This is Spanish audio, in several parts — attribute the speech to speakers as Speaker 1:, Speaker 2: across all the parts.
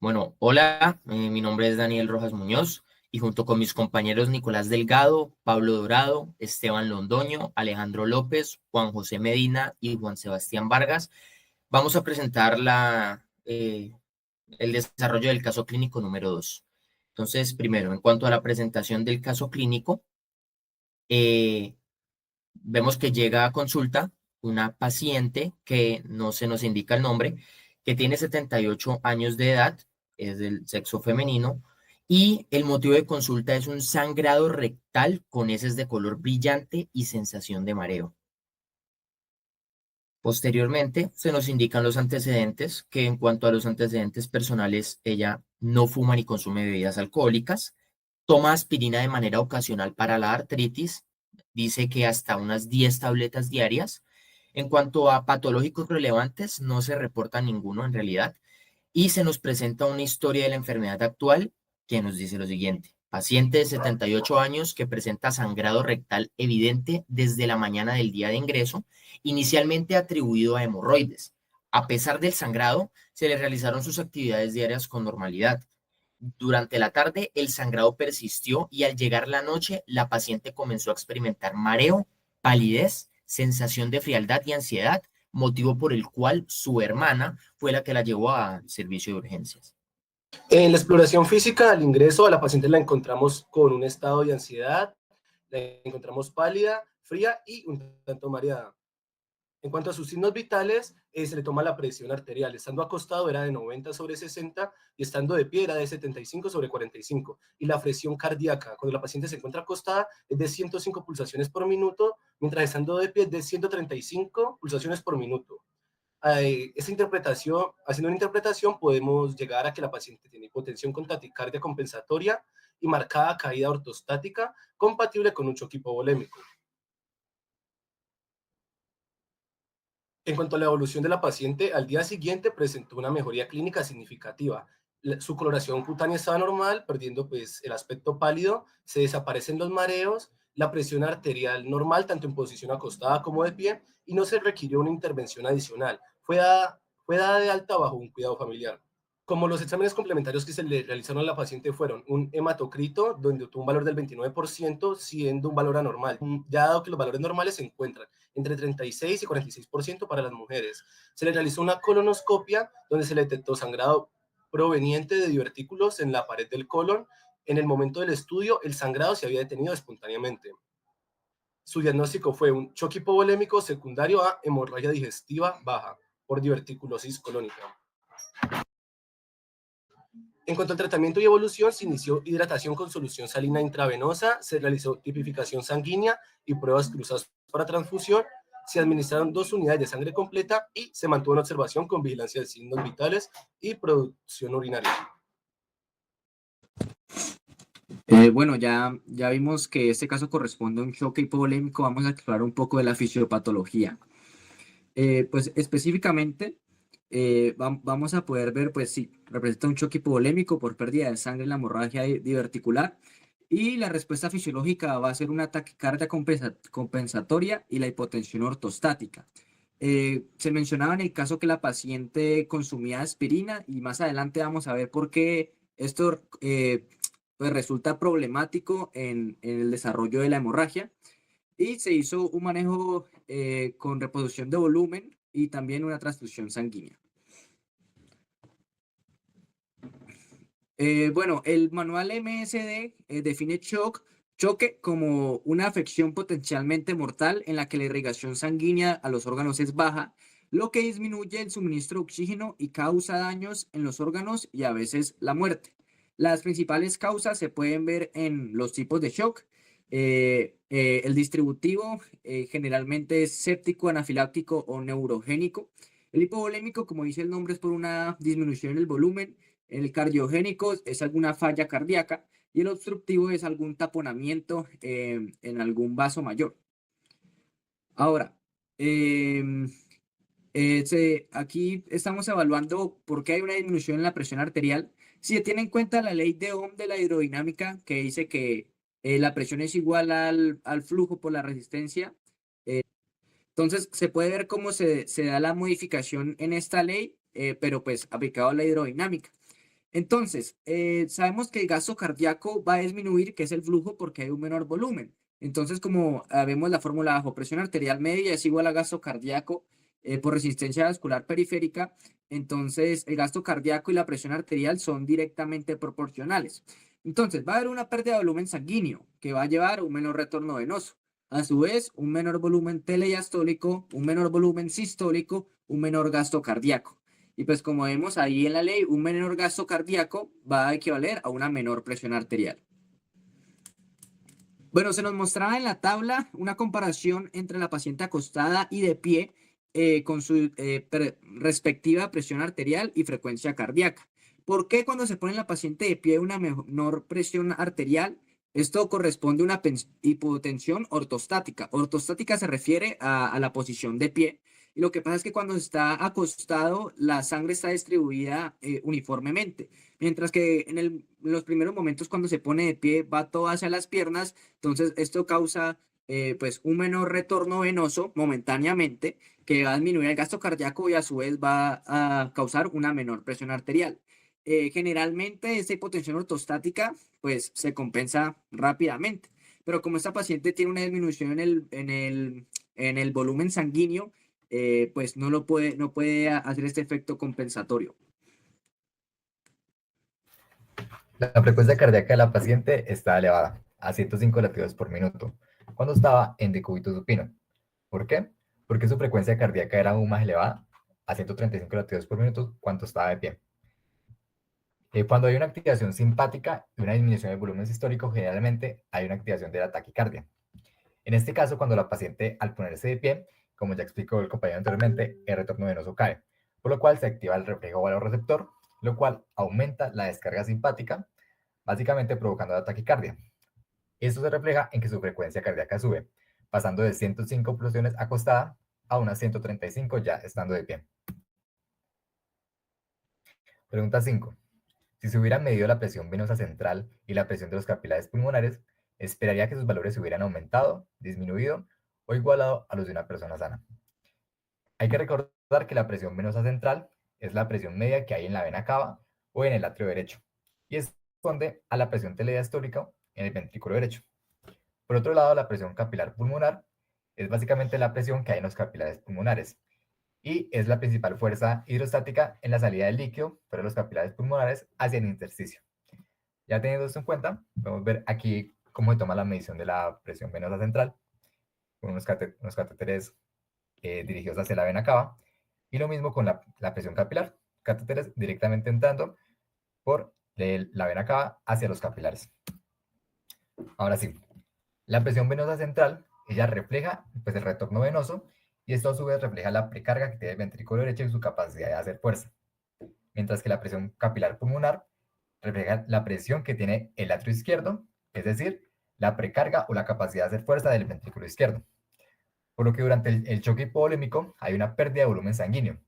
Speaker 1: Bueno, hola, mi nombre es Daniel Rojas Muñoz y junto con mis compañeros Nicolás Delgado, Pablo Dorado, Esteban Londoño, Alejandro López, Juan José Medina y Juan Sebastián Vargas, vamos a presentar el desarrollo del caso clínico número 2. Entonces, primero, en cuanto a la presentación del caso clínico, eh, vemos que llega a consulta una paciente que no se nos indica el nombre, que tiene 78 años de edad, es del sexo femenino, y el motivo de consulta es un sangrado rectal con heces de color brillante y sensación de mareo. Posteriormente, se nos indican los antecedentes, que en cuanto a los antecedentes personales, ella no fuma ni consume bebidas alcohólicas, toma aspirina de manera ocasional para la artritis, dice que hasta unas 10 tabletas diarias. En cuanto a patológicos relevantes, no se reporta ninguno en realidad. Y se nos presenta una historia de la enfermedad actual que nos dice lo siguiente. Paciente de 78 años que presenta sangrado rectal evidente desde la mañana del día de ingreso, inicialmente atribuido a hemorroides. A pesar del sangrado, se le realizaron sus actividades diarias con normalidad. Durante la tarde, el sangrado persistió y al llegar la noche, la paciente comenzó a experimentar mareo, palidez, sensación de frialdad y ansiedad, motivo por el cual su hermana fue la que la llevó al servicio de urgencias.
Speaker 2: En la exploración física, al ingreso, a la paciente la encontramos con un estado de ansiedad, la encontramos pálida, fría y un tanto mareada. En cuanto a sus signos vitales, se le toma la presión arterial. Estando acostado era de 90/60 y estando de pie era de 75/45. Y la presión cardíaca, cuando la paciente se encuentra acostada, es de 105 pulsaciones por minuto, mientras estando de pie es de 135 pulsaciones por minuto. Haciendo una interpretación, podemos llegar a que la paciente tiene hipotensión con taticardia compensatoria y marcada caída ortostática compatible con un choque hipovolémico. En cuanto a la evolución de la paciente, al día siguiente presentó una mejoría clínica significativa. Su coloración cutánea estaba normal, perdiendo pues el aspecto pálido, se desaparecen los mareos, la presión arterial normal, tanto en posición acostada como de pie, y no se requirió una intervención adicional. Fue dada de alta bajo un cuidado familiar. Como los exámenes complementarios que se le realizaron a la paciente fueron un hematocrito, donde tuvo un valor del 29%, siendo un valor anormal. Ya dado que los valores normales se encuentran entre 36 y 46% para las mujeres. Se le realizó una colonoscopia, donde se le detectó sangrado proveniente de divertículos en la pared del colon. En el momento del estudio, el sangrado se había detenido espontáneamente. Su diagnóstico fue un choque hipovolémico secundario a hemorragia digestiva baja por diverticulosis colónica. En cuanto al tratamiento y evolución, se inició hidratación con solución salina intravenosa, se realizó tipificación sanguínea y pruebas cruzadas para transfusión, se administraron 2 unidades de sangre completa y se mantuvo en observación con vigilancia de signos vitales y producción urinaria.
Speaker 3: Bueno, ya vimos que este caso corresponde a un choque hipovolémico. Vamos a explorar un poco de la fisiopatología. Pues específicamente vamos a poder ver, pues sí, representa un choque hipovolémico por pérdida de sangre en la hemorragia diverticular y la respuesta fisiológica va a ser una taquicardia compensatoria y la hipotensión ortostática. Se mencionaba en el caso que la paciente consumía aspirina y más adelante vamos a ver por qué esto pues resulta problemático en el desarrollo de la hemorragia. Y se hizo un manejo con reposición de volumen y también una transfusión sanguínea. Bueno, el manual MSD define choque como una afección potencialmente mortal en la que la irrigación sanguínea a los órganos es baja, lo que disminuye el suministro de oxígeno y causa daños en los órganos y a veces la muerte. Las principales causas se pueden ver en los tipos de shock. El distributivo generalmente es séptico, anafiláctico o neurogénico. El hipovolémico, como dice el nombre, es por una disminución en el volumen. El cardiogénico es alguna falla cardíaca y el obstructivo es algún taponamiento en algún vaso mayor. Ahora, aquí estamos evaluando por qué hay una disminución en la presión arterial. Si se tiene en cuenta la ley de Ohm de la hidrodinámica, que dice que la presión es igual al flujo por la resistencia, entonces se puede ver cómo se da la modificación en esta ley, pero pues aplicado a la hidrodinámica. Entonces, sabemos que el gasto cardíaco va a disminuir, que es el flujo, porque hay un menor volumen. Entonces, como vemos la fórmula bajo presión arterial media es igual a gasto cardíaco por resistencia vascular periférica, entonces el gasto cardíaco y la presión arterial son directamente proporcionales. Entonces, va a haber una pérdida de volumen sanguíneo que va a llevar a un menor retorno venoso. A su vez, un menor volumen telediastólico, un menor volumen sistólico, un menor gasto cardíaco. Y pues como vemos ahí en la ley, un menor gasto cardíaco va a equivaler a una menor presión arterial. Bueno, se nos mostraba en la tabla una comparación entre la paciente acostada y de pie con su respectiva presión arterial y frecuencia cardíaca. ¿Por qué cuando se pone la paciente de pie una menor presión arterial? Esto corresponde a una hipotensión ortostática. Ortostática se refiere a la posición de pie. Y lo que pasa es que cuando está acostado, la sangre está distribuida uniformemente. Mientras que en los primeros momentos cuando se pone de pie va todo hacia las piernas, entonces esto causa pues un menor retorno venoso momentáneamente que va a disminuir el gasto cardíaco y a su vez va a causar una menor presión arterial. Generalmente esta hipotensión ortostática pues se compensa rápidamente, pero como esta paciente tiene una disminución en el volumen sanguíneo, pues no puede hacer este efecto compensatorio.
Speaker 4: La frecuencia cardíaca de la paciente está elevada, a 105 latidos por minuto, cuando estaba en decúbito supino. ¿Por qué? Porque su frecuencia cardíaca era aún más elevada, a 135 latidos por minuto, cuando estaba de pie. Cuando hay una activación simpática y una disminución del volumen sistólico, generalmente hay una activación de la taquicardia. En este caso, cuando la paciente, al ponerse de pie, como ya explicó el compañero anteriormente, el retorno venoso cae, por lo cual se activa el reflejo valorreceptor, lo cual aumenta la descarga simpática, básicamente provocando la taquicardia. Esto se refleja en que su frecuencia cardíaca sube, pasando de 105 pulsaciones acostada a unas 135 ya estando de pie. Pregunta 5. Si se hubiera medido la presión venosa central y la presión de los capilares pulmonares, esperaría que sus valores se hubieran aumentado, disminuido o igualado a los de una persona sana. Hay que recordar que la presión venosa central es la presión media que hay en la vena cava o en el atrio derecho y corresponde a la presión telediastólica en el ventrículo derecho. Por otro lado, la presión capilar pulmonar es básicamente la presión que hay en los capilares pulmonares y es la principal fuerza hidrostática en la salida del líquido por los capilares pulmonares hacia el intersticio. Ya teniendo esto en cuenta, podemos ver aquí cómo se toma la medición de la presión venosa central con unos catéteres dirigidos hacia la vena cava y lo mismo con la presión capilar, catéteres directamente entrando por la vena cava hacia los capilares. Ahora sí, la presión venosa central, ella refleja pues, el retorno venoso y esto a su vez refleja la precarga que tiene el ventrículo derecho y su capacidad de hacer fuerza. Mientras que la presión capilar pulmonar refleja la presión que tiene el atrio izquierdo, es decir, la precarga o la capacidad de hacer fuerza del ventrículo izquierdo. Por lo que durante el choque hipovolémico hay una pérdida de volumen sanguíneo.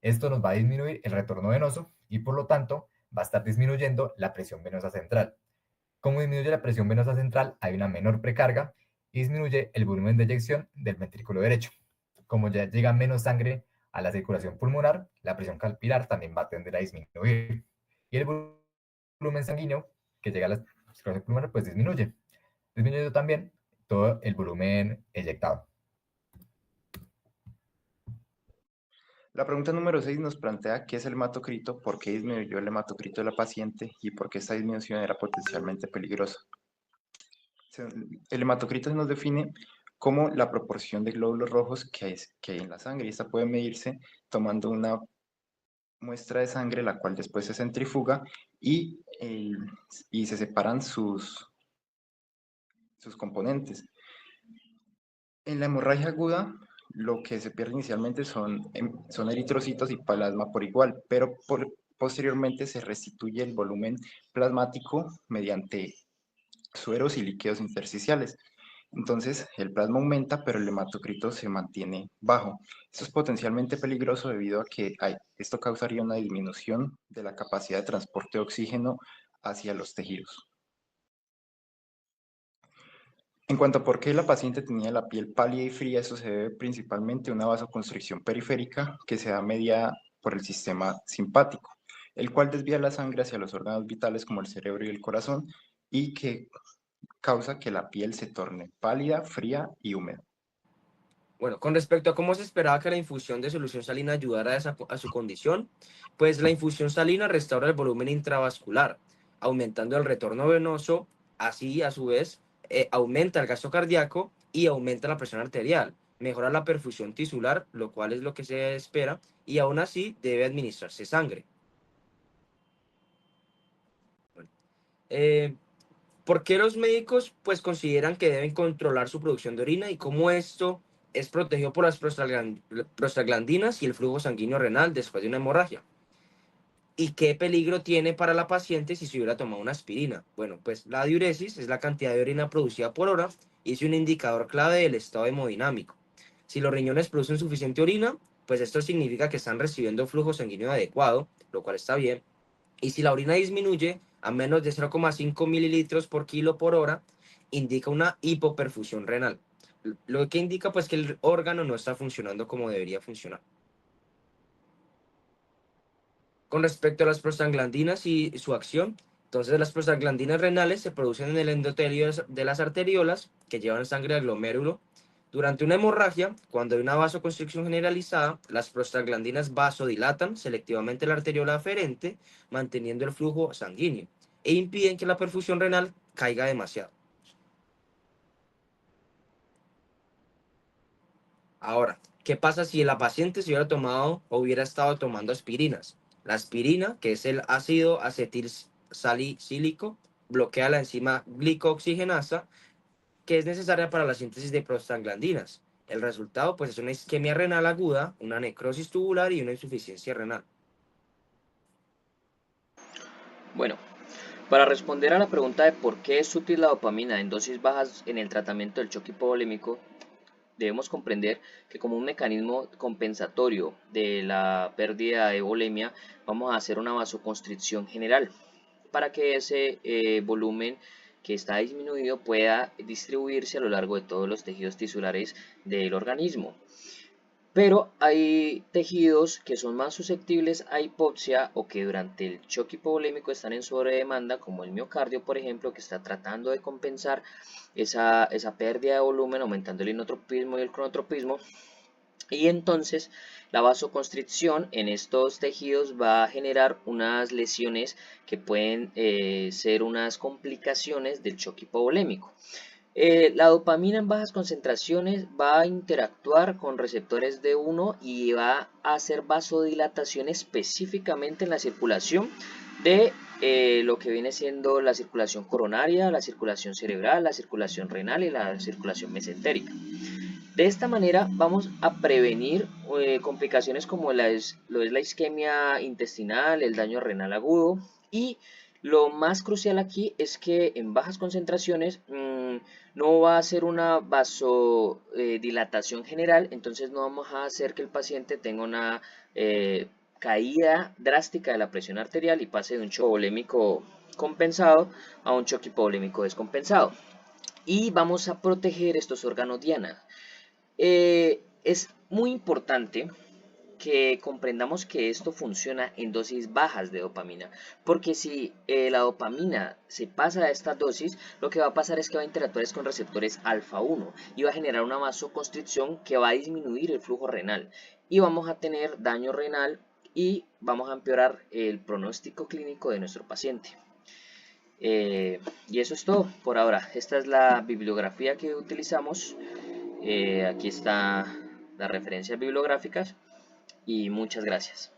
Speaker 4: Esto nos va a disminuir el retorno venoso y por lo tanto va a estar disminuyendo la presión venosa central. Como disminuye la presión venosa central, hay una menor precarga y disminuye el volumen de eyección del ventrículo derecho. Como ya llega menos sangre a la circulación pulmonar, la presión capilar también va a tender a disminuir. Y el volumen sanguíneo que llega a la circulación pulmonar pues disminuye. Disminuyendo también todo el volumen eyectado.
Speaker 5: La pregunta número 6 nos plantea qué es el hematocrito, por qué disminuyó el hematocrito de la paciente y por qué esta disminución era potencialmente peligrosa. El hematocrito se nos define como la proporción de glóbulos rojos que hay en la sangre y esta puede medirse tomando una muestra de sangre la cual después se centrifuga y se separan sus componentes. En la hemorragia aguda, lo que se pierde inicialmente son eritrocitos y plasma por igual, pero posteriormente se restituye el volumen plasmático mediante sueros y líquidos intersticiales. Entonces, el plasma aumenta, pero el hematocrito se mantiene bajo. Esto es potencialmente peligroso debido a que esto causaría una disminución de la capacidad de transporte de oxígeno hacia los tejidos. En cuanto a por qué la paciente tenía la piel pálida y fría, eso se debe principalmente a una vasoconstricción periférica que se da mediada por el sistema simpático. el cual desvía la sangre hacia los órganos vitales como el cerebro y el corazón y que causa que la piel se torne pálida, fría y húmeda.
Speaker 6: Bueno, con respecto a cómo se esperaba que la infusión de solución salina ayudara a su condición, pues la infusión salina restaura el volumen intravascular, aumentando el retorno venoso, así a su vez aumenta el gasto cardíaco y aumenta la presión arterial, mejora la perfusión tisular, lo cual es lo que se espera, y aún así debe administrarse sangre. Bueno, ¿por qué los médicos pues consideran que deben controlar su producción de orina y cómo esto es protegido por las prostaglandinas y el flujo sanguíneo renal después de una hemorragia? ¿Y qué peligro tiene para la paciente si se hubiera tomado una aspirina? Bueno, pues la diuresis es la cantidad de orina producida por hora y es un indicador clave del estado hemodinámico. Si los riñones producen suficiente orina, pues esto significa que están recibiendo flujo sanguíneo adecuado, lo cual está bien. Y si la orina disminuye a menos de 0,5 mililitros por kilo por hora, indica una hipoperfusión renal, lo que indica pues que el órgano no está funcionando como debería funcionar. Con respecto a las prostaglandinas y su acción, entonces las prostaglandinas renales se producen en el endotelio de las arteriolas que llevan sangre al glomérulo. Durante una hemorragia, cuando hay una vasoconstricción generalizada, las prostaglandinas vasodilatan selectivamente la arteriola aferente, manteniendo el flujo sanguíneo, e impiden que la perfusión renal caiga demasiado. Ahora, ¿qué pasa si la paciente se hubiera tomado o hubiera estado tomando aspirinas? La aspirina, que es el ácido acetilsalicílico, bloquea la enzima glicooxigenasa, que es necesaria para la síntesis de prostaglandinas. El resultado, pues, es una isquemia renal aguda, una necrosis tubular y una insuficiencia renal.
Speaker 7: Bueno, para responder a la pregunta de por qué es útil la dopamina en dosis bajas en el tratamiento del choque hipovolémico, debemos comprender que como un mecanismo compensatorio de la pérdida de volemia, vamos a hacer una vasoconstricción general para que ese volumen que está disminuido pueda distribuirse a lo largo de todos los tejidos tisulares del organismo. Pero hay tejidos que son más susceptibles a hipoxia o que durante el choque hipovolémico están en sobredemanda, como el miocardio, por ejemplo, que está tratando de compensar esa pérdida de volumen, aumentando el inotropismo y el cronotropismo. Y entonces la vasoconstricción en estos tejidos va a generar unas lesiones que pueden ser unas complicaciones del choque hipovolémico. La dopamina en bajas concentraciones va a interactuar con receptores D1 y va a hacer vasodilatación específicamente en la circulación de lo que viene siendo la circulación coronaria, la circulación cerebral, la circulación renal y la circulación mesentérica. De esta manera vamos a prevenir complicaciones como lo es la isquemia intestinal, el daño renal agudo, y lo más crucial aquí es que en bajas concentraciones no va a ser una vasodilatación general, entonces no vamos a hacer que el paciente tenga una caída drástica de la presión arterial y pase de un choque hipovolémico compensado a un choque hipovolémico descompensado. Y vamos a proteger estos órganos diana. Es muy importante que comprendamos que esto funciona en dosis bajas de dopamina, porque si la dopamina se pasa a esta dosis, lo que va a pasar es que va a interactuar con receptores alfa 1 y va a generar una vasoconstricción que va a disminuir el flujo renal y vamos a tener daño renal y vamos a empeorar el pronóstico clínico de nuestro paciente. Y eso es todo por ahora. Esta es la bibliografía que utilizamos. Aquí está las referencias bibliográficas y muchas gracias.